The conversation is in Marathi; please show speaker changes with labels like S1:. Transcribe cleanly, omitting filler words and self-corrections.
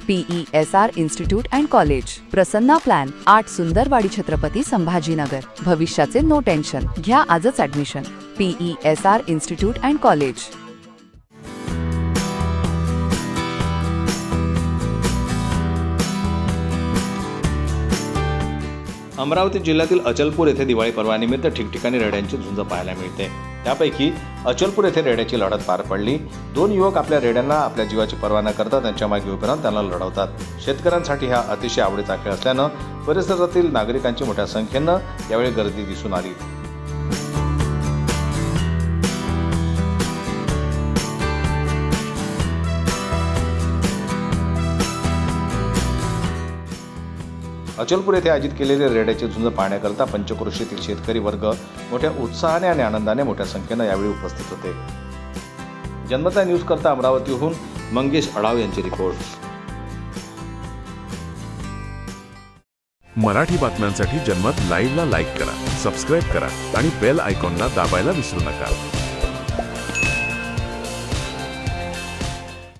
S1: PESR institute and college, Prasanna plan, 8 Sundarwadi Chhatrapati Sambhajinagar. भविष्याचे नो टेन्शन, घ्या आजच admission. PESR institute and college.
S2: Amravati जिल्ह्यातील अचलपूर येथे दिवाळी पर्वानिमित्त ठिकठिकाणी रेड्यांची झुंज पाहायला मिळते। त्यापैकी अचलपूर येथे रेड्याची लढत पार पडली। 2 युवक आपल्या रेड्यांना आपल्या जीवाची पर्वा न करता त्यांच्या मागे उभे राहून त्यांना लढवतात। शेतकऱ्यांसाठी हा अतिशय आवडीचा खेळ असल्यानं परिसरातील नागरिकांची मोठ्या संख्येनं यावेळी गर्दी दिसून आली। अचलपूर येथे आयोजित केलेले रेड्याची झुंज पाहण्याकरता पंचक्रोशीतील शेतकरी वर्ग मोठ्या उत्साहाने आणि आनंदाने मोठ्या संख्येने यावेळी उपस्थित होते। जनमता न्यूज करता अमरावतीहून मंगेश अडाव यांची रिपोर्ट।
S3: मराठी बातम्यांसाठी जनमत लाईव्हला लाईक करा, सबस्क्राइब करा आणि बेल आयकॉनला दाबायला विसरू नका।